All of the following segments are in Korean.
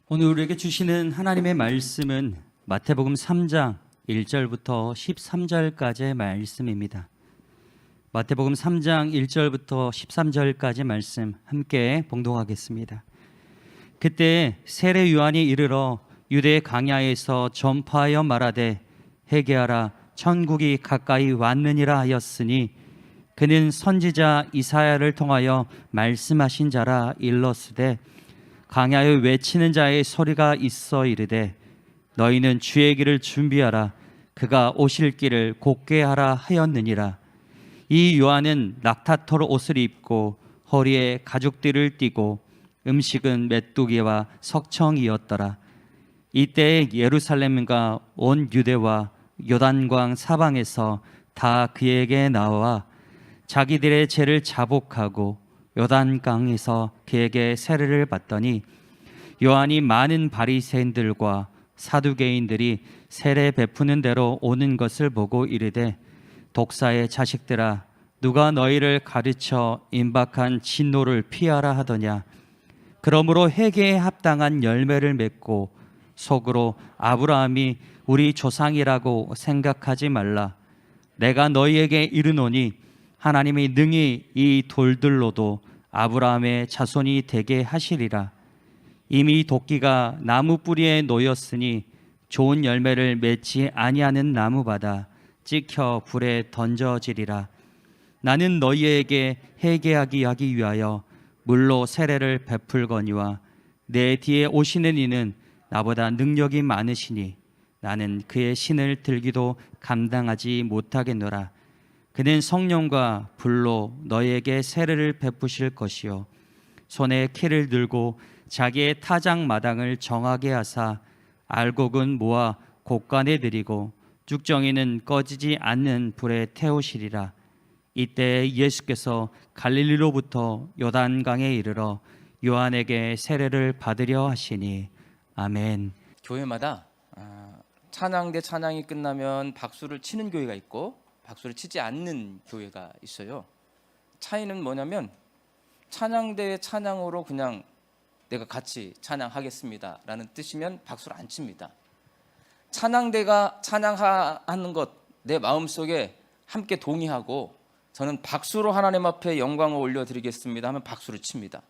오늘 우리에게 주시는 하나님의 말씀은 마태복음 3장 1절부터 13절까지의 말씀입니다. 마태복음 3장 1절부터 13절까지 말씀 함께 봉독하겠습니다. 그때 세례 요한이 이르러 유대 강야에서 전파하여 말하되 회개하라 천국이 가까이 왔느니라 하였으니 그는 선지자 이사야를 통하여 말씀하신 자라 일렀으되 강야에 외치는 자의 소리가 있어 이르되 너희는 주의 길을 준비하라 그가 오실 길을 곧게 하라 하였느니라. 이 요한은 낙타털 옷을 입고 허리에 가죽띠를 띠고 음식은 메뚜기와 석청이었더라. 이때 예루살렘과 온 유대와 요단강 사방에서 다 그에게 나와 자기들의 죄를 자복하고 요단강에서 그에게 세례를 받더니 요한이 많은 바리새인들과 사두개인들이 세례 베푸는 대로 오는 것을 보고 이르되 독사의 자식들아 누가 너희를 가르쳐 임박한 진노를 피하라 하더냐. 그러므로 회개에 합당한 열매를 맺고 속으로 아브라함이 우리 조상이라고 생각하지 말라. 내가 너희에게 이르노니 하나님이 능히 이 돌들로도 아브라함의 자손이 되게 하시리라. 이미 도끼가 나무 뿌리에 놓였으니 좋은 열매를 맺지 아니하는 나무마다 찍혀 불에 던져지리라. 나는 너희에게 회개하게 하기 위하여 물로 세례를 베풀거니와 내 뒤에 오시는 이는 나보다 능력이 많으시니 나는 그의 신을 들기도 감당하지 못하겠노라. 그는 성령과 불로 너희에게 세례를 베푸실 것이요 손에 키를 들고 자기의 타작 마당을 정하게 하사 알곡은 모아 곡간에 들이고 쭉정이는 꺼지지 않는 불에 태우시리라. 이때 예수께서 갈릴리로부터 요단강에 이르러 요한에게 세례를 받으려 하시니 아멘. 교회마다 찬양대 찬양이 끝나면 박수를 치는 교회가 있고 박수를 치지 않는 교회가 있어요. 차이는 뭐냐면 찬양대의 찬양으로 그냥 내가 같이 찬양하겠습니다 라는 뜻이면 박수를 안 칩니다. 찬양대가 찬양하는 것 내 마음속에 함께 동의하고 저는 박수로 하나님 앞에 영광을 올려드리겠습니다 하면 박수를 칩니다.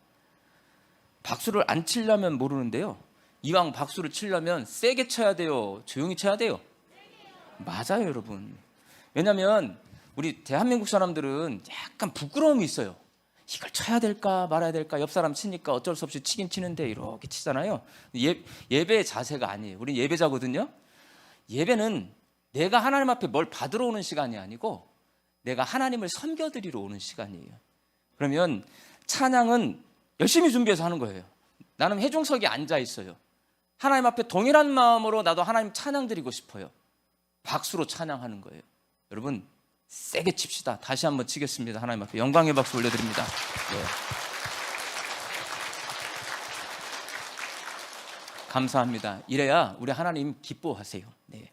박수를 안 치려면 모르는데요, 이왕 박수를 치려면 세게 쳐야 돼요, 조용히 쳐야 돼요? 맞아요 여러분. 왜냐하면 우리 대한민국 사람들은 약간 부끄러움이 있어요. 이걸 쳐야 될까 말아야 될까, 옆 사람 치니까 어쩔 수 없이 치긴 치는데 이렇게 치잖아요. 예배의 자세가 아니에요. 우리 예배자거든요. 예배는 내가 하나님 앞에 뭘 받으러 오는 시간이 아니고 내가 하나님을 섬겨드리러 오는 시간이에요. 그러면 찬양은 열심히 준비해서 하는 거예요. 나는 회중석에 앉아 있어요. 하나님 앞에 동일한 마음으로 나도 하나님 찬양 드리고 싶어요. 박수로 찬양하는 거예요. 여러분 세게 칩시다. 다시 한번 치겠습니다. 하나님 앞에 영광의 박수 올려드립니다. 네. 감사합니다. 이래야 우리 하나님 기뻐하세요. 네.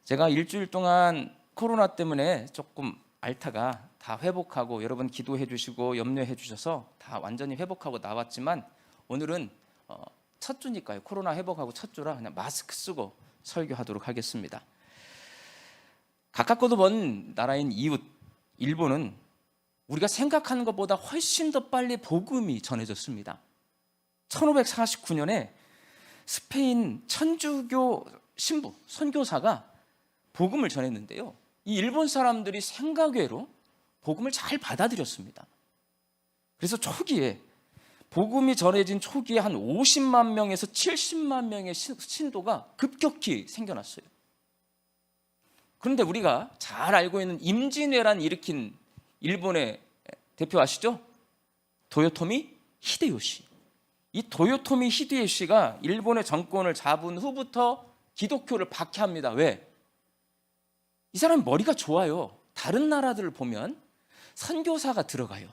제가 일주일 동안 코로나 때문에 조금 앓다가 다 회복하고 여러분 기도해 주시고 염려해 주셔서 다 완전히 회복하고 나왔지만 오늘은 첫 주니까요. 코로나 회복하고 첫 주라 그냥 마스크 쓰고 설교하도록 하겠습니다. 가깝고도 먼 나라인 이웃 일본은 우리가 생각하는 것보다 훨씬 더 빨리 복음이 전해졌습니다. 1549년에 스페인 천주교 신부, 선교사가 복음을 전했는데요, 이 일본 사람들이 생각외로 복음을 잘 받아들였습니다. 그래서 초기에 복음이 전해진 초기에 한 50만 명에서 70만 명의 신도가 급격히 생겨났어요. 그런데 우리가 잘 알고 있는 임진왜란 일으킨 일본의 대표 아시죠? 도요토미 히데요시. 이 도요토미 히데요시가 일본의 정권을 잡은 후부터 기독교를 박해합니다. 왜? 이 사람이 머리가 좋아요. 다른 나라들을 보면 선교사가 들어가요.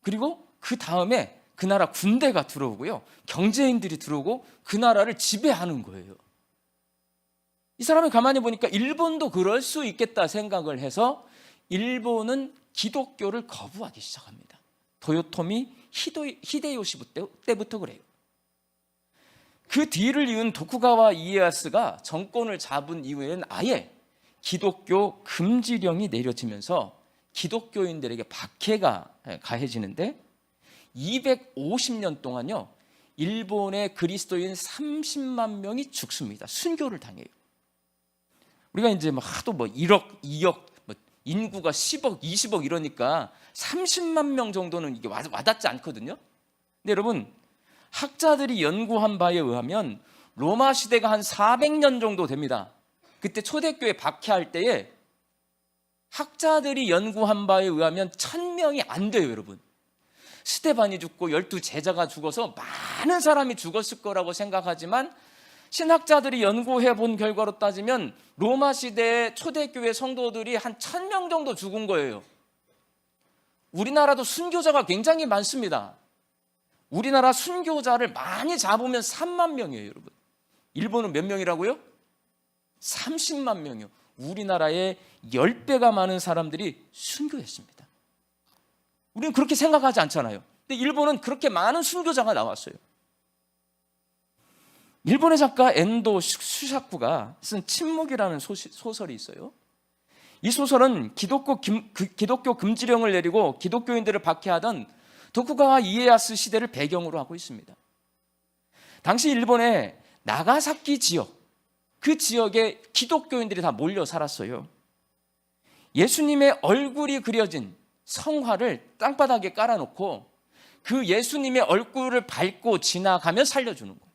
그리고 그 다음에 그 나라 군대가 들어오고요, 경제인들이 들어오고 그 나라를 지배하는 거예요. 이 사람이 가만히 보니까 일본도 그럴 수 있겠다 생각을 해서 일본은 기독교를 거부하기 시작합니다. 도요토미 히데요시 때부터 그래요. 그 뒤를 이은 도쿠가와 이에야스가 정권을 잡은 이후에는 아예 기독교 금지령이 내려지면서 기독교인들에게 박해가 가해지는데 250년 동안요, 일본의 그리스도인 30만 명이 죽습니다. 순교를 당해요. 우리가 이제 하도 1억, 2억, 인구가 10억, 20억 이러니까 30만 명 정도는 이게 와닿지 않거든요. 근데 여러분, 학자들이 연구한 바에 의하면 로마 시대가 한 400년 정도 됩니다. 그때 초대교회 박해할 때에 학자들이 연구한 바에 의하면 1000명이 안 돼요, 여러분. 스데반이 죽고 12제자가 죽어서 많은 사람이 죽었을 거라고 생각하지만 신학자들이 연구해 본 결과로 따지면 로마 시대의 초대교회 성도들이 한 1000명 정도 죽은 거예요. 우리나라도 순교자가 굉장히 많습니다. 우리나라 순교자를 많이 잡으면 3만 명이에요, 여러분. 일본은 몇 명이라고요? 30만 명이요. 우리나라의 10배가 많은 사람들이 순교했습니다. 우리는 그렇게 생각하지 않잖아요. 근데 일본은 그렇게 많은 순교자가 나왔어요. 일본의 작가 엔도 슈사쿠가 쓴 침묵이라는 소설이 있어요. 이 소설은 기독교 금지령을 내리고 기독교인들을 박해하던 도쿠가와 이에야스 시대를 배경으로 하고 있습니다. 당시 일본의 나가사키 지역, 그 지역에 기독교인들이 다 몰려 살았어요. 예수님의 얼굴이 그려진 성화를 땅바닥에 깔아놓고 그 예수님의 얼굴을 밟고 지나가면 살려주는 거예요.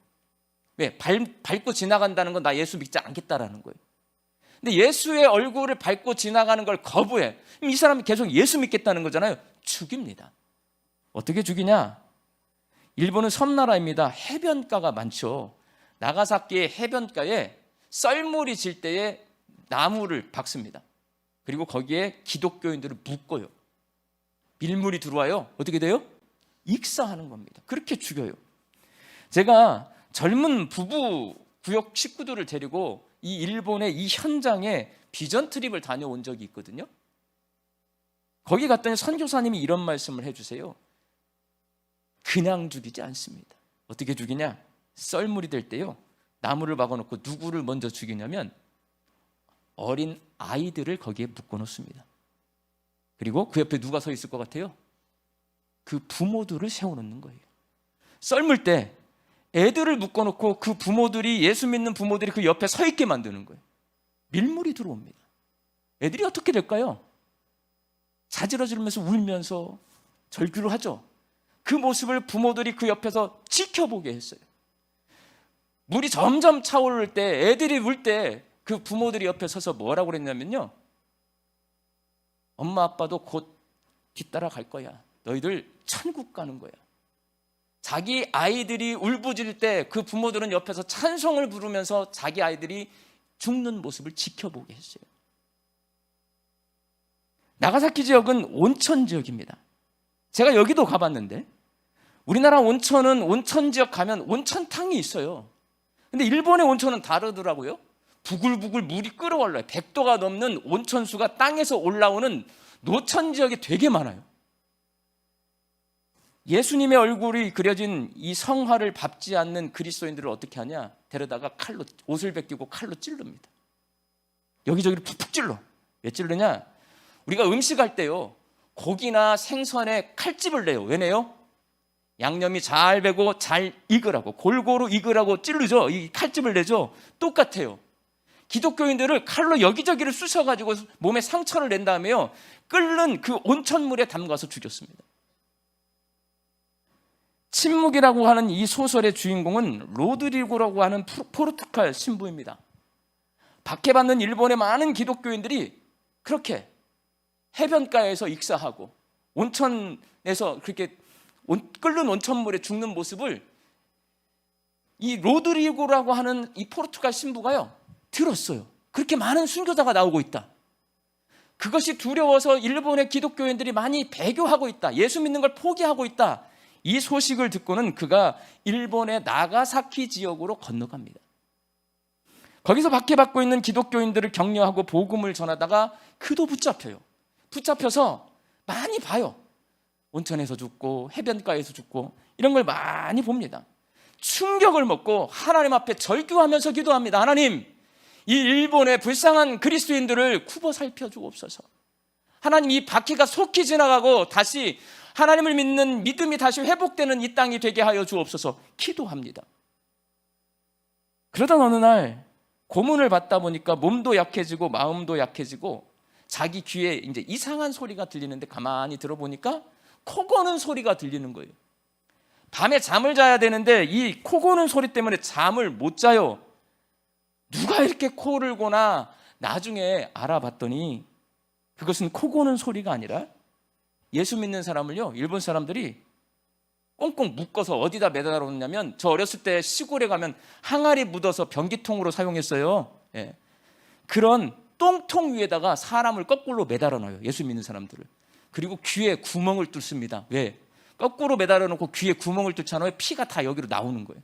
왜? 밟고 지나간다는 건 나 예수 믿지 않겠다라는 거예요. 근데 예수의 얼굴을 밟고 지나가는 걸 거부해. 이 사람이 계속 예수 믿겠다는 거잖아요. 죽입니다. 어떻게 죽이냐? 일본은 섬나라입니다. 해변가가 많죠. 나가사키의 해변가에 썰물이 질 때에 나무를 박습니다. 그리고 거기에 기독교인들을 묶어요. 밀물이 들어와요. 어떻게 돼요? 익사하는 겁니다. 그렇게 죽여요. 제가 젊은 부부 구역 식구들을 데리고 이 일본의 이 현장에 비전 트립을 다녀온 적이 있거든요. 거기 갔더니 선교사님이 이런 말씀을 해주세요. 그냥 죽이지 않습니다. 어떻게 죽이냐? 썰물이 될 때요, 나무를 박아놓고 누구를 먼저 죽이냐면 어린 아이들을 거기에 묶어놓습니다. 그리고 그 옆에 누가 서 있을 것 같아요? 그 부모들을 세워놓는 거예요. 썰물 때 애들을 묶어놓고 그 부모들이, 예수 믿는 부모들이 그 옆에 서 있게 만드는 거예요. 밀물이 들어옵니다. 애들이 어떻게 될까요? 자지러지면서 울면서 절규를 하죠. 그 모습을 부모들이 그 옆에서 지켜보게 했어요. 물이 점점 차오를 때, 애들이 울 때 그 부모들이 옆에 서서 뭐라고 그랬냐면요, 엄마 아빠도 곧 뒤따라 갈 거야. 너희들 천국 가는 거야. 자기 아이들이 울부짖을 때 그 부모들은 옆에서 찬송을 부르면서 자기 아이들이 죽는 모습을 지켜보게 했어요. 나가사키 지역은 온천 지역입니다. 제가 여기도 가봤는데 우리나라 온천은 온천 지역 가면 온천탕이 있어요. 근데 일본의 온천은 다르더라고요. 부글부글 물이 끓어올라요. 100도가 넘는 온천수가 땅에서 올라오는 노천 지역이 되게 많아요. 예수님의 얼굴이 그려진 이 성화를 밟지 않는 그리스도인들을 어떻게 하냐? 데려다가 칼로, 옷을 벗기고 칼로 찌릅니다. 여기저기를 푹푹 찔러. 왜 찌르냐? 우리가 음식할 때요, 고기나 생선에 칼집을 내요. 왜 내요? 양념이 잘 배고 잘 익으라고, 골고루 익으라고 찌르죠. 이 칼집을 내죠. 똑같아요. 기독교인들을 칼로 여기저기를 쑤셔가지고 몸에 상처를 낸 다음에요, 끓는 그 온천물에 담가서 죽였습니다. 침묵이라고 하는 이 소설의 주인공은 로드리고라고 하는 포르투갈 신부입니다. 박해받는 일본의 많은 기독교인들이 그렇게 해변가에서 익사하고 온천에서 그렇게 끓는 온천물에 죽는 모습을 이 로드리고라고 하는 이 포르투갈 신부가요, 들었어요. 그렇게 많은 순교자가 나오고 있다. 그것이 두려워서 일본의 기독교인들이 많이 배교하고 있다. 예수 믿는 걸 포기하고 있다. 이 소식을 듣고는 그가 일본의 나가사키 지역으로 건너갑니다. 거기서 박해받고 있는 기독교인들을 격려하고 복음을 전하다가 그도 붙잡혀요. 붙잡혀서 많이 봐요. 온천에서 죽고 해변가에서 죽고 이런 걸 많이 봅니다. 충격을 먹고 하나님 앞에 절규하면서 기도합니다. 하나님, 이 일본의 불쌍한 그리스도인들을 굽어 살펴주옵소서. 하나님, 이 바퀴가 속히 지나가고 다시 하나님을 믿는 믿음이 다시 회복되는 이 땅이 되게 하여 주옵소서 기도합니다. 그러던 어느 날 고문을 받다 보니까 몸도 약해지고 마음도 약해지고 자기 귀에 이제 이상한 소리가 들리는데 가만히 들어보니까 코 고는 소리가 들리는 거예요. 밤에 잠을 자야 되는데 이 코 고는 소리 때문에 잠을 못 자요. 누가 이렇게 코를 고나 나중에 알아봤더니 그것은 코 고는 소리가 아니라 예수 믿는 사람을요, 일본 사람들이 꽁꽁 묶어서 어디다 매달아 놓냐면, 저 어렸을 때 시골에 가면 항아리 묻어서 변기통으로 사용했어요. 예. 그런 똥통 위에다가 사람을 거꾸로 매달아 놔요, 예수 믿는 사람들을. 그리고 귀에 구멍을 뚫습니다. 왜? 거꾸로 매달아 놓고 귀에 구멍을 뚫잖아요. 피가 다 여기로 나오는 거예요.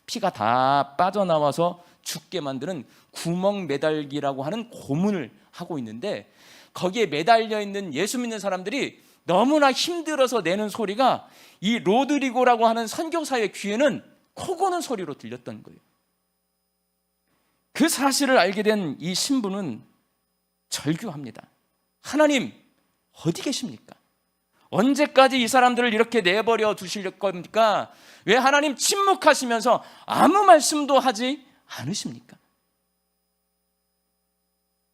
피가 다 빠져나와서 죽게 만드는 구멍 매달기라고 하는 고문을 하고 있는데, 거기에 매달려 있는 예수 믿는 사람들이 너무나 힘들어서 내는 소리가 이 로드리고라고 하는 선교사의 귀에는 코 고는 소리로 들렸던 거예요. 그 사실을 알게 된 이 신부는 절규합니다. 하나님, 어디 계십니까? 언제까지 이 사람들을 이렇게 내버려 두실 겁니까? 왜 하나님 침묵하시면서 아무 말씀도 하지 않으십니까?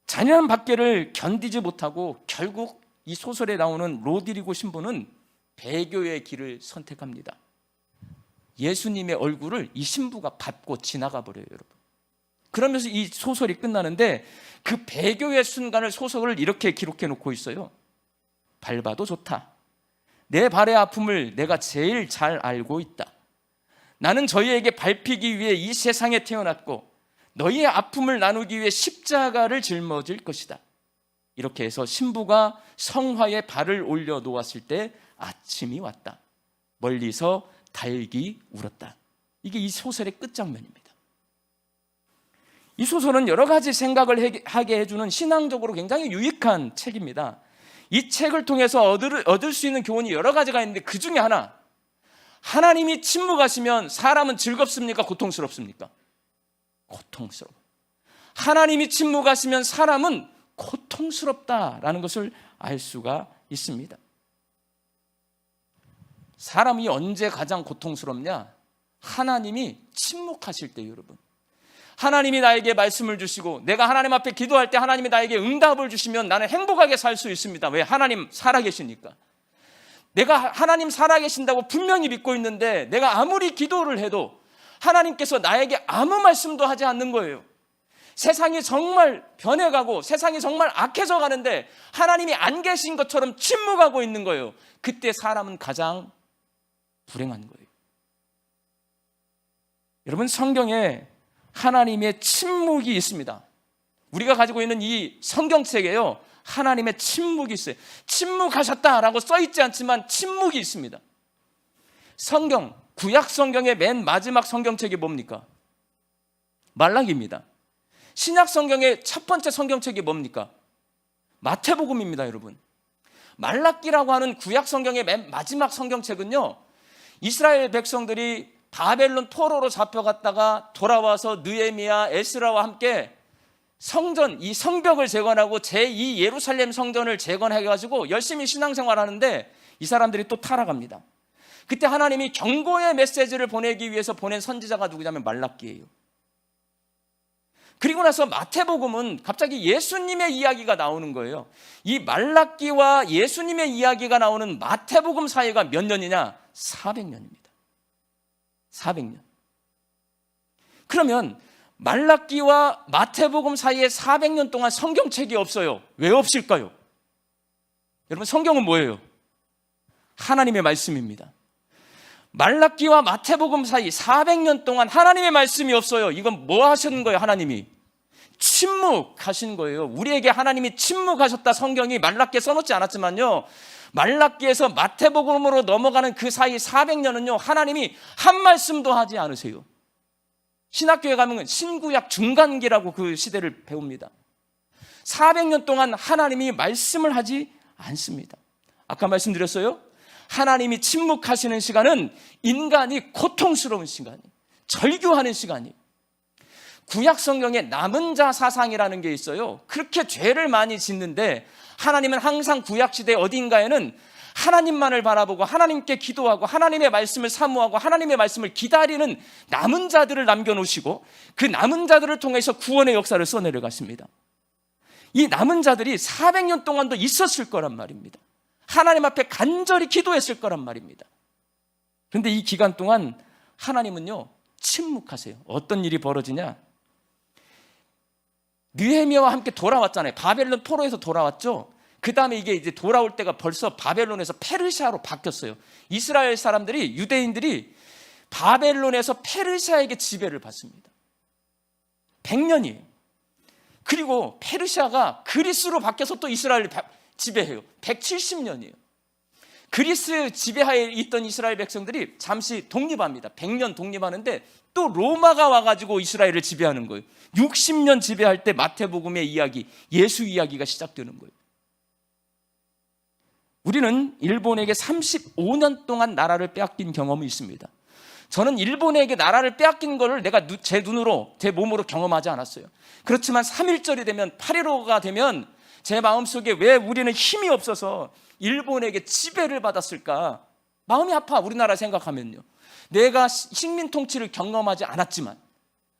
잔인한 박해를 견디지 못하고 결국 이 소설에 나오는 로드리고 신부는 배교의 길을 선택합니다. 예수님의 얼굴을 이 신부가 밟고 지나가 버려요, 여러분. 그러면서 이 소설이 끝나는데 그 배교의 순간을 소설을 이렇게 기록해 놓고 있어요. 밟아도 좋다. 내 발의 아픔을 내가 제일 잘 알고 있다. 나는 저희에게 밟히기 위해 이 세상에 태어났고 너희의 아픔을 나누기 위해 십자가를 짊어질 것이다. 이렇게 해서 신부가 성화에 발을 올려 놓았을 때 아침이 왔다. 멀리서 닭이 울었다. 이게 이 소설의 끝장면입니다. 이 소설은 여러 가지 생각을 하게 해주는 신앙적으로 굉장히 유익한 책입니다. 이 책을 통해서 얻을 수 있는 교훈이 여러 가지가 있는데 그 중에 하나, 하나님이 침묵하시면 사람은 즐겁습니까? 고통스럽습니까? 고통스러워. 하나님이 침묵하시면 사람은 고통스럽다라는 것을 알 수가 있습니다. 사람이 언제 가장 고통스럽냐? 하나님이 침묵하실 때, 여러분. 하나님이 나에게 말씀을 주시고 내가 하나님 앞에 기도할 때 하나님이 나에게 응답을 주시면 나는 행복하게 살 수 있습니다. 왜? 하나님 살아계시니까. 내가 하나님 살아계신다고 분명히 믿고 있는데 내가 아무리 기도를 해도 하나님께서 나에게 아무 말씀도 하지 않는 거예요. 세상이 정말 변해가고 세상이 정말 악해져 가는데 하나님이 안 계신 것처럼 침묵하고 있는 거예요. 그때 사람은 가장 불행한 거예요. 여러분, 성경에 하나님의 침묵이 있습니다. 우리가 가지고 있는 이 성경책에요, 하나님의 침묵이 있어요. 침묵하셨다라고 써있지 않지만 침묵이 있습니다. 성경, 구약 성경의 맨 마지막 성경책이 뭡니까? 말라기입니다. 신약 성경의 첫 번째 성경책이 뭡니까? 마태복음입니다, 여러분. 말라기라고 하는 구약 성경의 맨 마지막 성경책은요, 이스라엘 백성들이 바벨론 포로로 잡혀갔다가 돌아와서 느헤미야, 에스라와 함께 성전, 이 성벽을 재건하고 제2 예루살렘 성전을 재건해가지고 열심히 신앙생활하는데 이 사람들이 또 타락합니다. 그때 하나님이 경고의 메시지를 보내기 위해서 보낸 선지자가 누구냐면 말라기예요. 그리고 나서 마태복음은 갑자기 예수님의 이야기가 나오는 거예요. 이 말라기와 예수님의 이야기가 나오는 마태복음 사이가 몇 년이냐? 400년입니다. 400년. 그러면 말라기와 마태복음 사이에 400년 동안 성경책이 없어요. 왜 없을까요? 여러분, 성경은 뭐예요? 하나님의 말씀입니다. 말라기와 마태복음 사이 400년 동안 하나님의 말씀이 없어요. 이건 뭐 하시는 거예요? 하나님이 침묵하신 거예요. 우리에게 하나님이 침묵하셨다 성경이 말라기에 써놓지 않았지만요, 말라기에서 마태복음으로 넘어가는 그 사이 400년은요 하나님이 한 말씀도 하지 않으세요. 신학교에 가면 신구약 중간기라고 그 시대를 배웁니다. 400년 동안 하나님이 말씀을 하지 않습니다. 아까 말씀드렸어요, 하나님이 침묵하시는 시간은 인간이 고통스러운 시간이에요. 절규하는 시간이에요. 구약 성경에 남은 자 사상이라는 게 있어요. 그렇게 죄를 많이 짓는데 하나님은 항상 구약 시대 어딘가에는 하나님만을 바라보고 하나님께 기도하고 하나님의 말씀을 사모하고 하나님의 말씀을 기다리는 남은 자들을 남겨놓으시고 그 남은 자들을 통해서 구원의 역사를 써내려갔습니다. 이 남은 자들이 400년 동안도 있었을 거란 말입니다. 하나님 앞에 간절히 기도했을 거란 말입니다. 그런데 이 기간 동안 하나님은요 침묵하세요. 어떤 일이 벌어지냐? 느헤미야와 함께 돌아왔잖아요. 바벨론 포로에서 돌아왔죠. 그 다음에 이게 이제 돌아올 때가 벌써 바벨론에서 페르시아로 바뀌었어요. 이스라엘 사람들이, 유대인들이 바벨론에서 페르시아에게 지배를 받습니다. 100년이에요. 그리고 페르시아가 그리스로 바뀌어서 또 이스라엘을 지배해요. 170년이에요. 그리스 지배하에 있던 이스라엘 백성들이 잠시 독립합니다. 100년 독립하는데 또 로마가 와가지고 이스라엘을 지배하는 거예요. 60년 지배할 때 마태복음의 이야기, 예수 이야기가 시작되는 거예요. 우리는 일본에게 35년 동안 나라를 빼앗긴 경험이 있습니다. 저는 일본에게 나라를 빼앗긴 거를 내가 제 눈으로, 제 몸으로 경험하지 않았어요. 그렇지만 3.1절이 되면, 8.15가 되면 제 마음속에 왜 우리는 힘이 없어서 일본에게 지배를 받았을까? 마음이 아파. 우리나라 생각하면요. 내가 식민 통치를 경험하지 않았지만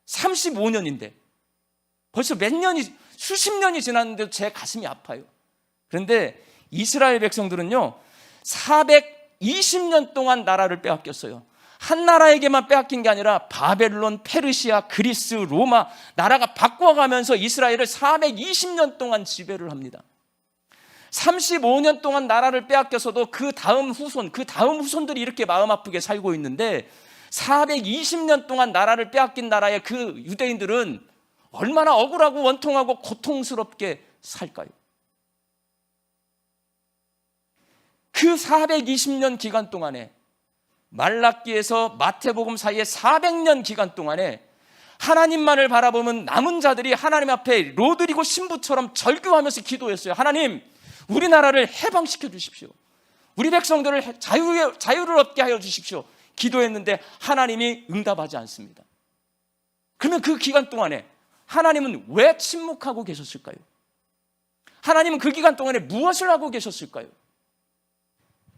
35년인데 벌써 수십 년이 지났는데도 제 가슴이 아파요. 그런데 이스라엘 백성들은요 420년 동안 나라를 빼앗겼어요. 한 나라에게만 빼앗긴 게 아니라 바벨론, 페르시아, 그리스, 로마 나라가 바꿔가면서 이스라엘을 420년 동안 지배를 합니다. 35년 동안 나라를 빼앗겨서도 그 다음 후손들이 이렇게 마음 아프게 살고 있는데 420년 동안 나라를 빼앗긴 나라의 그 유대인들은 얼마나 억울하고 원통하고 고통스럽게 살까요? 그 420년 기간 동안에 말라기에서 마태복음 사이에 400년 기간 동안에 하나님만을 바라보면 남은 자들이 하나님 앞에 로드리고 신부처럼 절규하면서 기도했어요. 하나님, 우리나라를 해방시켜 주십시오. 우리 백성들을 자유를 얻게 하여 주십시오. 기도했는데 하나님이 응답하지 않습니다. 그러면 그 기간 동안에 하나님은 왜 침묵하고 계셨을까요? 하나님은 그 기간 동안에 무엇을 하고 계셨을까요?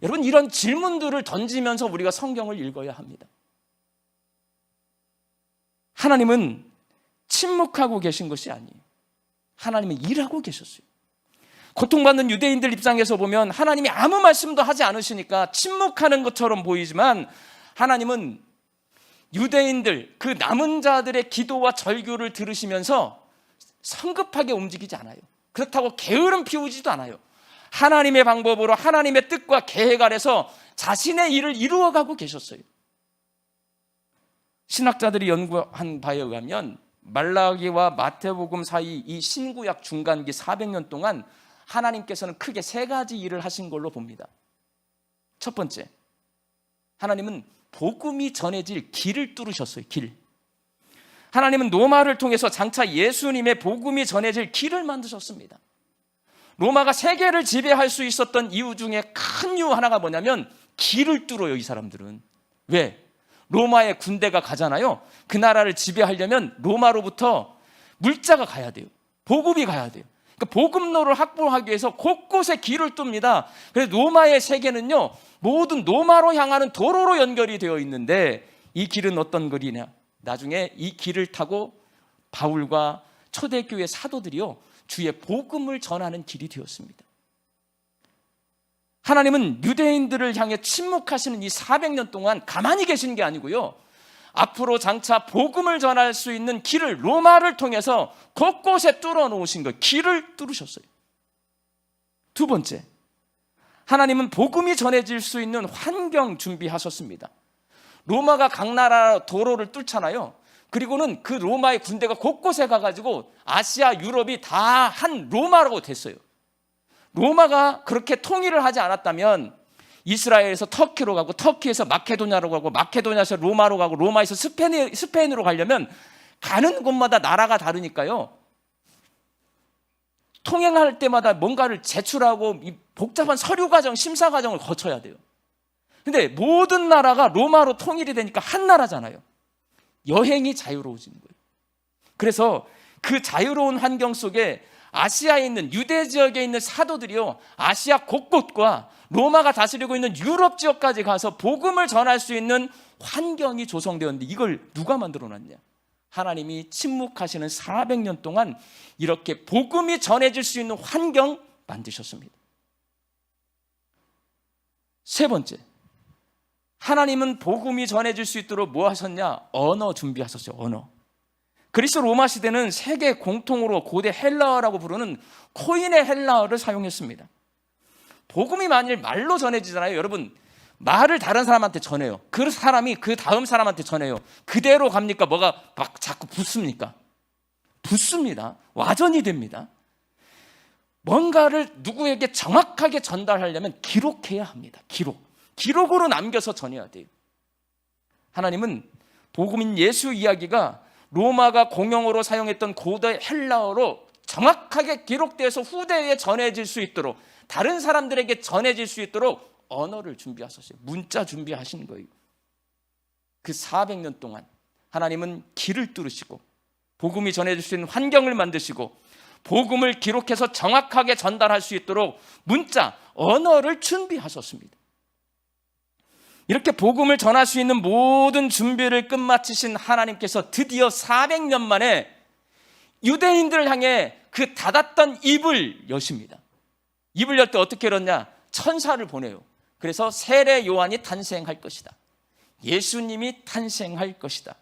여러분, 이런 질문들을 던지면서 우리가 성경을 읽어야 합니다. 하나님은 침묵하고 계신 것이 아니에요. 하나님은 일하고 계셨어요. 고통받는 유대인들 입장에서 보면 하나님이 아무 말씀도 하지 않으시니까 침묵하는 것처럼 보이지만 하나님은 유대인들, 그 남은 자들의 기도와 절규를 들으시면서 성급하게 움직이지 않아요. 그렇다고 게으름 피우지도 않아요. 하나님의 방법으로 하나님의 뜻과 계획 아래서 자신의 일을 이루어가고 계셨어요. 신학자들이 연구한 바에 의하면 말라기와 마태복음 사이 이 신구약 중간기 400년 동안 하나님께서는 크게 세 가지 일을 하신 걸로 봅니다. 첫 번째, 하나님은 복음이 전해질 길을 뚫으셨어요. 길. 하나님은 로마를 통해서 장차 예수님의 복음이 전해질 길을 만드셨습니다. 로마가 세계를 지배할 수 있었던 이유 중에 큰 이유 하나가 뭐냐면 길을 뚫어요. 이 사람들은. 왜? 로마의 군대가 가잖아요. 그 나라를 지배하려면 로마로부터 물자가 가야 돼요. 보급이 가야 돼요. 그러니까 보급로를 확보하기 위해서 곳곳에 길을 뚫습니다. 그래서 로마의 세계는요, 모든 로마로 향하는 도로로 연결이 되어 있는데 이 길은 어떤 길이냐? 나중에 이 길을 타고 바울과 초대교회 사도들이요, 주의 복음을 전하는 길이 되었습니다. 하나님은 유대인들을 향해 침묵하시는 이 400년 동안 가만히 계신 게 아니고요, 앞으로 장차 복음을 전할 수 있는 길을 로마를 통해서 곳곳에 뚫어 놓으신 거예요. 길을 뚫으셨어요. 두 번째, 하나님은 복음이 전해질 수 있는 환경 준비하셨습니다. 로마가 각 나라 도로를 뚫잖아요. 그리고는 그 로마의 군대가 곳곳에 가가지고 아시아, 유럽이 다 한 로마로 됐어요. 로마가 그렇게 통일을 하지 않았다면 이스라엘에서 터키로 가고, 터키에서 마케도냐로 가고, 마케도냐에서 로마로 가고, 로마에서 스페인으로 가려면 가는 곳마다 나라가 다르니까요, 통행할 때마다 뭔가를 제출하고 이 복잡한 서류 과정, 심사 과정을 거쳐야 돼요. 근데 모든 나라가 로마로 통일이 되니까 한 나라잖아요. 여행이 자유로워지는 거예요. 그래서 그 자유로운 환경 속에 아시아에 있는 유대 지역에 있는 사도들이요, 아시아 곳곳과 로마가 다스리고 있는 유럽 지역까지 가서 복음을 전할 수 있는 환경이 조성되었는데, 이걸 누가 만들어 놨냐? 하나님이 침묵하시는 400년 동안 이렇게 복음이 전해질 수 있는 환경 만드셨습니다. 세 번째, 하나님은 복음이 전해질 수 있도록 뭐 하셨냐? 언어 준비하셨어요. 언어. 그리스 로마 시대는 세계 공통으로 고대 헬라어라고 부르는 코인의 헬라어를 사용했습니다. 복음이 만일 말로 전해지잖아요. 여러분, 말을 다른 사람한테 전해요. 그 사람이 그 다음 사람한테 전해요. 그대로 갑니까? 뭐가 막 자꾸 붙습니까? 붙습니다. 와전이 됩니다. 뭔가를 누구에게 정확하게 전달하려면 기록해야 합니다. 기록으로 남겨서 전해야 돼요. 하나님은 복음인 예수 이야기가 로마가 공용어로 사용했던 고대 헬라어로 정확하게 기록돼서 후대에 전해질 수 있도록, 다른 사람들에게 전해질 수 있도록 언어를 준비하셨어요. 문자 준비하신 거예요. 그 400년 동안 하나님은 길을 뚫으시고 복음이 전해질 수 있는 환경을 만드시고 복음을 기록해서 정확하게 전달할 수 있도록 문자, 언어를 준비하셨습니다. 이렇게 복음을 전할 수 있는 모든 준비를 끝마치신 하나님께서 드디어 400년 만에 유대인들을 향해 그 닫았던 입을 여십니다. 입을 열 때 어떻게 열었냐? 천사를 보내요. 그래서 세례 요한이 탄생할 것이다. 예수님이 탄생할 것이다.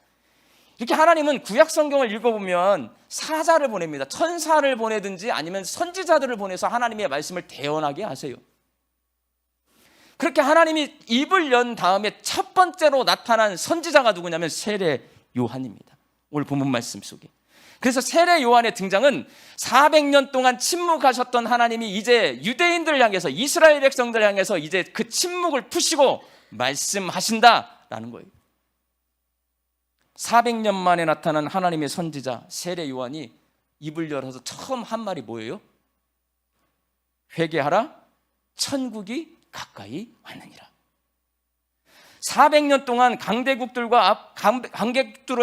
이렇게 하나님은 구약 성경을 읽어보면 사자를 보냅니다. 천사를 보내든지 아니면 선지자들을 보내서 하나님의 말씀을 대언하게 하세요. 그렇게 하나님이 입을 연 다음에 첫 번째로 나타난 선지자가 누구냐면 세례 요한입니다. 오늘 본문 말씀 속에. 그래서 세례 요한의 등장은 400년 동안 침묵하셨던 하나님이 이제 유대인들을 향해서, 이스라엘 백성들을 향해서 이제 그 침묵을 푸시고 말씀하신다라는 거예요. 400년 만에 나타난 하나님의 선지자 세례 요한이 입을 열어서 처음 한 말이 뭐예요? 회개하라, 천국이 가까이 왔느니라. 400년 동안 관객들의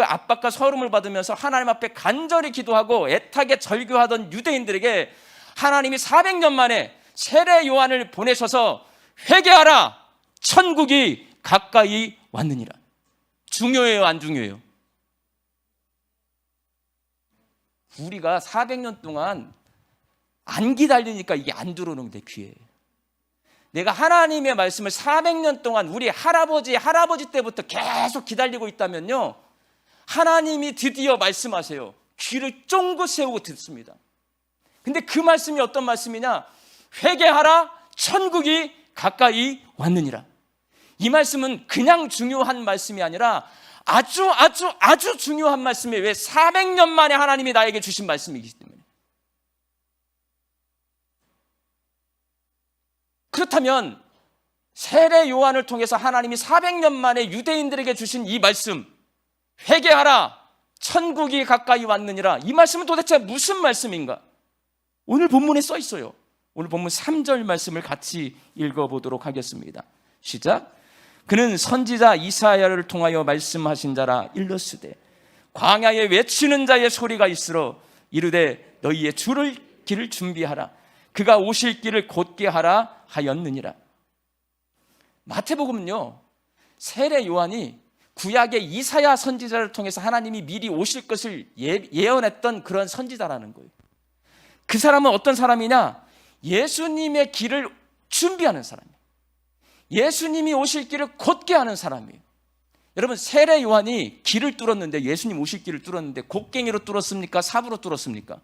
압박과 서름을 받으면서 하나님 앞에 간절히 기도하고 애타게 절규하던 유대인들에게 하나님이 400년 만에 세례 요한을 보내셔서 회개하라, 천국이 가까이 왔느니라. 중요해요, 안 중요해요? 우리가 400년 동안 안 기다리니까 이게 안 들어오는 게 귀해. 내가 하나님의 말씀을 400년 동안 우리 할아버지 때부터 계속 기다리고 있다면요, 하나님이 드디어 말씀하세요. 귀를 쫑긋 세우고 듣습니다. 근데 그 말씀이 어떤 말씀이냐? 회개하라, 천국이 가까이 왔느니라. 이 말씀은 그냥 중요한 말씀이 아니라 아주 중요한 말씀이에요. 왜? 400년 만에 하나님이 나에게 주신 말씀이기 때문에. 그렇다면 세례 요한을 통해서 하나님이 400년 만에 유대인들에게 주신 이 말씀, 회개하라, 천국이 가까이 왔느니라, 이 말씀은 도대체 무슨 말씀인가? 오늘 본문에 써 있어요. 오늘 본문 3절 말씀을 같이 읽어보도록 하겠습니다. 시작. 그는 선지자 이사야를 통하여 말씀하신 자라. 일러스되 광야에 외치는 자의 소리가 있으러 이르되 너희의 길을 준비하라. 그가 오실 길을 곧게 하라 하였느니라. 마태복음은요, 세례 요한이 구약의 이사야 선지자를 통해서 하나님이 미리 오실 것을 예언했던 그런 선지자라는 거예요. 그 사람은 어떤 사람이냐? 예수님의 길을 준비하는 사람이에요. 예수님이 오실 길을 곧게 하는 사람이에요. 여러분, 세례 요한이 길을 뚫었는데, 예수님 오실 길을 뚫었는데 곡괭이로 뚫었습니까? 삽으로 뚫었습니까?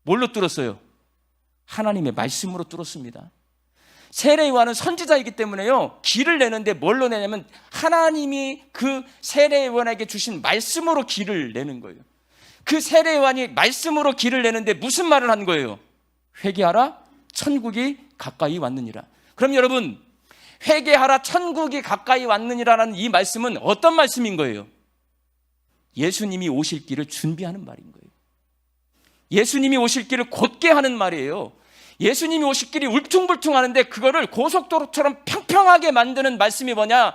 뭘로 뚫었어요? 하나님의 말씀으로 뚫었습니다. 세례 요한은 선지자이기 때문에요, 길을 내는데 뭘로 내냐면 하나님이 그 세례 요한에게 주신 말씀으로 길을 내는 거예요. 그 세례 요한이 말씀으로 길을 내는데 무슨 말을 한 거예요? 회개하라, 천국이 가까이 왔느니라. 그럼 여러분, 회개하라, 천국이 가까이 왔느니라는 이 말씀은 어떤 말씀인 거예요? 예수님이 오실 길을 준비하는 말인 거예요. 예수님이 오실 길을 곧게 하는 말이에요. 예수님이 오실 길이 울퉁불퉁하는데 그거를 고속도로처럼 평평하게 만드는 말씀이 뭐냐?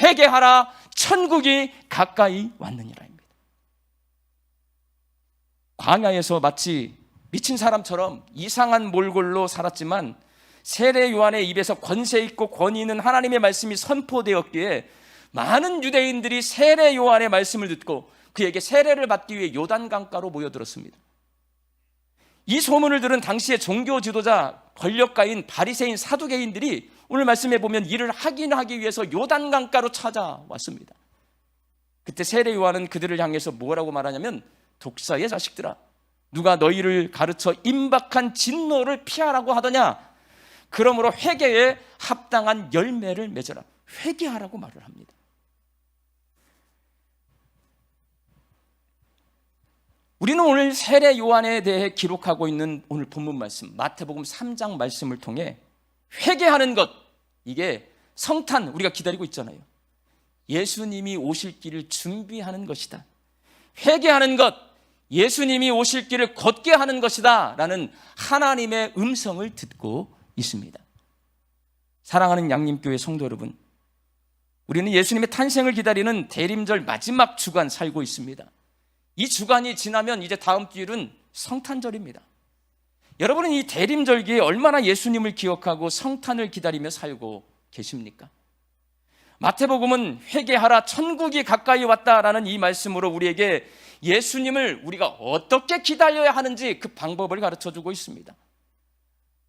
회개하라, 천국이 가까이 왔느니라입니다. 광야에서 마치 미친 사람처럼 이상한 몰골로 살았지만 세례 요한의 입에서 권세 있고 권위 있는 하나님의 말씀이 선포되었기에 많은 유대인들이 세례 요한의 말씀을 듣고 그에게 세례를 받기 위해 요단강가로 모여들었습니다. 이 소문을 들은 당시의 종교 지도자, 권력가인 바리새인 사두개인들이 오늘 말씀해 보면 이를 확인하기 위해서 요단강가로 찾아왔습니다. 그때 세례 요한은 그들을 향해서 뭐라고 말하냐면, 독사의 자식들아, 누가 너희를 가르쳐 임박한 진노를 피하라고 하더냐? 그러므로 회개에 합당한 열매를 맺어라. 회개하라고 말을 합니다. 우리는 오늘 세례 요한에 대해 기록하고 있는 오늘 본문 말씀, 마태복음 3장 말씀을 통해 회개하는 것, 이게 성탄, 우리가 기다리고 있잖아요. 예수님이 오실 길을 준비하는 것이다. 회개하는 것, 예수님이 오실 길을 걷게 하는 것이다 라는 하나님의 음성을 듣고 있습니다. 사랑하는 양림교회 성도 여러분, 우리는 예수님의 탄생을 기다리는 대림절 마지막 주간 살고 있습니다. 이 주간이 지나면 이제 다음 주일은 성탄절입니다. 여러분은 이 대림절기에 얼마나 예수님을 기억하고 성탄을 기다리며 살고 계십니까? 마태복음은 회개하라, 천국이 가까이 왔다라는 이 말씀으로 우리에게 예수님을 우리가 어떻게 기다려야 하는지 그 방법을 가르쳐주고 있습니다.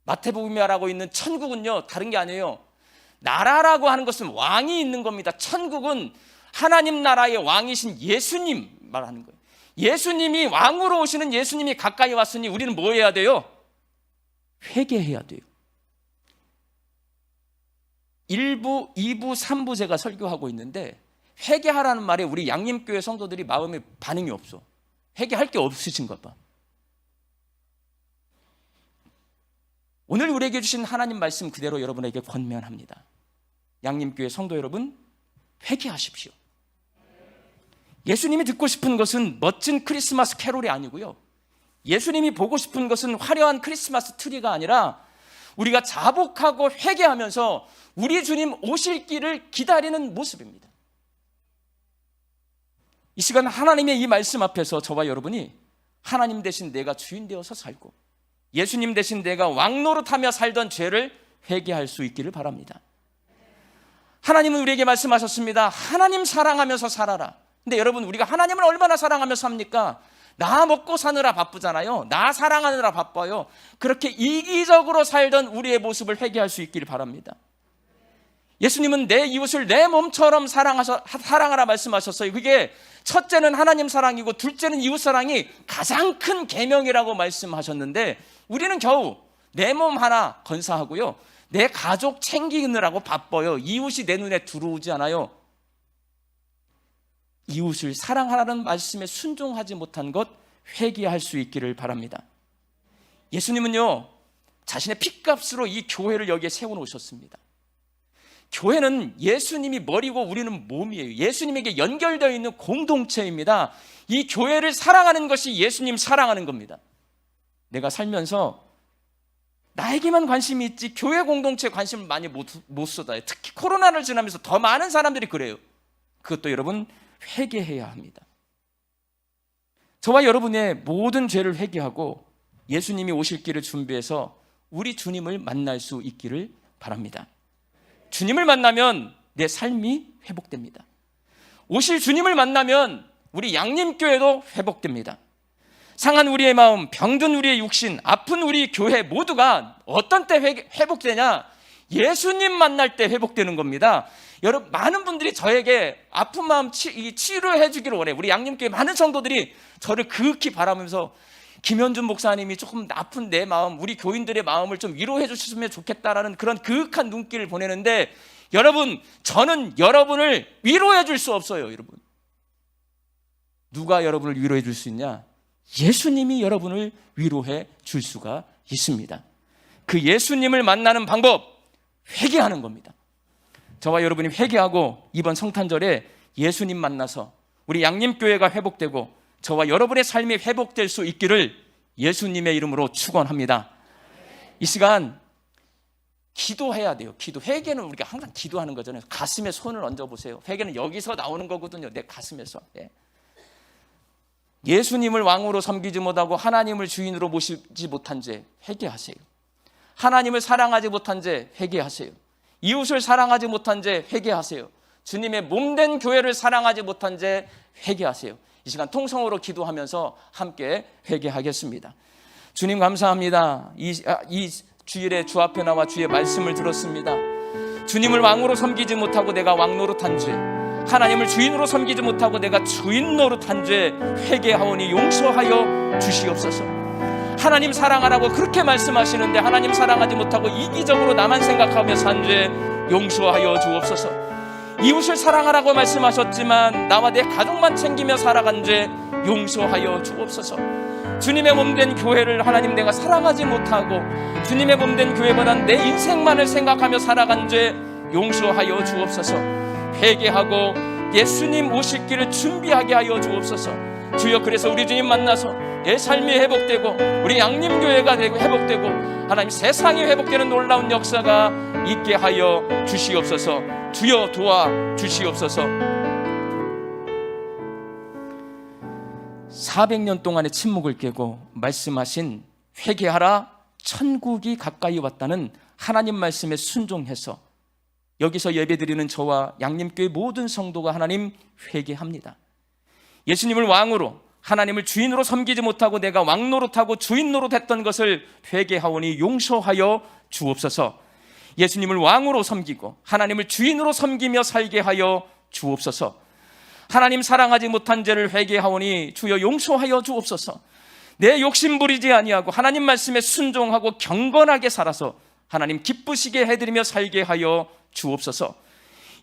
마태복음이 말하고 있는 천국은요, 다른 게 아니에요. 나라라고 하는 것은 왕이 있는 겁니다. 천국은 하나님 나라의 왕이신 예수님 말하는 거예요. 예수님이 왕으로 오시는 예수님이 가까이 왔으니 우리는 뭐 해야 돼요? 회개해야 돼요. 1부, 2부, 3부 제가 설교하고 있는데 회개하라는 말에 우리 양림교회 성도들이 마음에 반응이 없어. 회개할 게 없으신가 봐. 오늘 우리에게 주신 하나님 말씀 그대로 여러분에게 권면합니다. 양림교회 성도 여러분, 회개하십시오. 예수님이 듣고 싶은 것은 멋진 크리스마스 캐롤이 아니고요, 예수님이 보고 싶은 것은 화려한 크리스마스 트리가 아니라 우리가 자복하고 회개하면서 우리 주님 오실 길을 기다리는 모습입니다. 이 시간 하나님의 이 말씀 앞에서 저와 여러분이 하나님 대신 내가 주인 되어서 살고 예수님 대신 내가 왕노릇하며 살던 죄를 회개할 수 있기를 바랍니다. 하나님은 우리에게 말씀하셨습니다. 하나님 사랑하면서 살아라. 근데 여러분, 우리가 하나님을 얼마나 사랑하며 삽니까? 나 먹고 사느라 바쁘잖아요. 나 사랑하느라 바빠요. 그렇게 이기적으로 살던 우리의 모습을 회개할 수 있기를 바랍니다. 예수님은 내 이웃을 내 몸처럼 사랑하라 말씀하셨어요. 그게 첫째는 하나님 사랑이고 둘째는 이웃 사랑이 가장 큰 계명이라고 말씀하셨는데 우리는 겨우 내 몸 하나 건사하고요, 내 가족 챙기느라고 바빠요. 이웃이 내 눈에 들어오지 않아요. 이웃을 사랑하라는 말씀에 순종하지 못한 것, 회개할 수 있기를 바랍니다. 예수님은요, 자신의 핏값으로 이 교회를 여기에 세워놓으셨습니다. 교회는 예수님이 머리고 우리는 몸이에요. 예수님에게 연결되어 있는 공동체입니다. 이 교회를 사랑하는 것이 예수님 사랑하는 겁니다. 내가 살면서 나에게만 관심이 있지 교회 공동체에 관심을 많이 못 쏟아요. 특히 코로나를 지나면서 더 많은 사람들이 그래요. 그것도 여러분, 회개해야 합니다. 저와 여러분의 모든 죄를 회개하고 예수님이 오실 길을 준비해서 우리 주님을 만날 수 있기를 바랍니다. 주님을 만나면 내 삶이 회복됩니다. 오실 주님을 만나면 우리 양림교회도 회복됩니다. 상한 우리의 마음, 병든 우리의 육신, 아픈 우리 교회 모두가 어떤 때 회복되냐? 예수님 만날 때 회복되는 겁니다. 여러분, 많은 분들이 저에게 아픈 마음 치료해 주기를 원해요. 우리 양림교회 많은 성도들이 저를 극히 바라면서 김현준 목사님이 조금 아픈 내 마음, 우리 교인들의 마음을 좀 위로해 주셨으면 좋겠다라는 그런 그윽한 눈길을 보내는데, 여러분, 저는 여러분을 위로해 줄 수 없어요. 여러분, 누가 여러분을 위로해 줄 수 있냐? 예수님이 여러분을 위로해 줄 수가 있습니다. 그 예수님을 만나는 방법, 회개하는 겁니다. 저와 여러분이 회개하고 이번 성탄절에 예수님 만나서 우리 양림교회가 회복되고 저와 여러분의 삶이 회복될 수 있기를 예수님의 이름으로 축원합니다. 이 시간 기도해야 돼요. 회개는 우리가 항상 기도하는 거잖아요. 가슴에 손을 얹어보세요. 회개는 여기서 나오는 거거든요. 내 가슴에서. 예수님을 왕으로 섬기지 못하고 하나님을 주인으로 모시지 못한 죄 회개하세요. 하나님을 사랑하지 못한 죄 회개하세요. 이웃을 사랑하지 못한 죄 회개하세요. 주님의 몸된 교회를 사랑하지 못한 죄 회개하세요. 이 시간 통성으로 기도하면서 함께 회개하겠습니다. 주님 감사합니다. 이 주일에 주 앞에 나와 주의 말씀을 들었습니다. 주님을 왕으로 섬기지 못하고 내가 왕 노릇한 죄, 하나님을 주인으로 섬기지 못하고 내가 주인 노릇한 죄 회개하오니 용서하여 주시옵소서. 하나님 사랑하라고 그렇게 말씀하시는데 하나님 사랑하지 못하고 이기적으로 나만 생각하며 산 죄 용서하여 주옵소서. 이웃을 사랑하라고 말씀하셨지만 나와 내 가족만 챙기며 살아간 죄 용서하여 주옵소서. 주님의 몸된 교회를 하나님 내가 사랑하지 못하고 주님의 몸된 교회보다 내 인생만을 생각하며 살아간 죄 용서하여 주옵소서. 회개하고 예수님 오실 길을 준비하게 하여 주옵소서. 주여, 그래서 우리 주님 만나서 내 삶이 회복되고 우리 양림교회가 회복되고 하나님 세상이 회복되는 놀라운 역사가 있게 하여 주시옵소서. 주여 도와 주시옵소서. 400년 동안의 침묵을 깨고 말씀하신 회개하라 천국이 가까이 왔다는 하나님 말씀에 순종해서 여기서 예배드리는 저와 양림교회 모든 성도가 하나님 회개합니다. 예수님을 왕으로 하나님을 주인으로 섬기지 못하고 내가 왕 노릇하고 주인 노릇했던 것을 회개하오니 용서하여 주옵소서. 예수님을 왕으로 섬기고 하나님을 주인으로 섬기며 살게 하여 주옵소서. 하나님 사랑하지 못한 죄를 회개하오니 주여 용서하여 주옵소서. 내 욕심 부리지 아니하고 하나님 말씀에 순종하고 경건하게 살아서 하나님 기쁘시게 해드리며 살게 하여 주옵소서.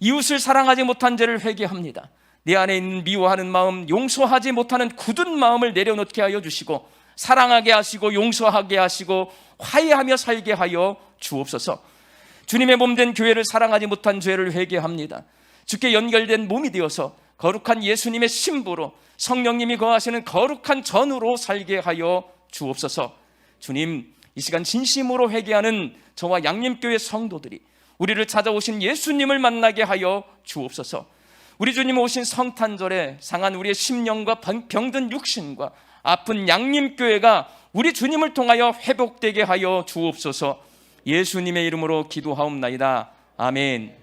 이웃을 사랑하지 못한 죄를 회개합니다. 내 안에 있는 미워하는 마음, 용서하지 못하는 굳은 마음을 내려놓게 하여 주시고 사랑하게 하시고 용서하게 하시고 화해하며 살게 하여 주옵소서. 주님의 몸된 교회를 사랑하지 못한 죄를 회개합니다. 주께 연결된 몸이 되어서 거룩한 예수님의 신부로 성령님이 거하시는 거룩한 전으로 살게 하여 주옵소서. 주님, 이 시간 진심으로 회개하는 저와 양림교회 성도들이 우리를 찾아오신 예수님을 만나게 하여 주옵소서. 우리 주님 오신 성탄절에 상한 우리의 심령과 병든 육신과 아픈 양림교회가 우리 주님을 통하여 회복되게 하여 주옵소서. 예수님의 이름으로 기도하옵나이다. 아멘.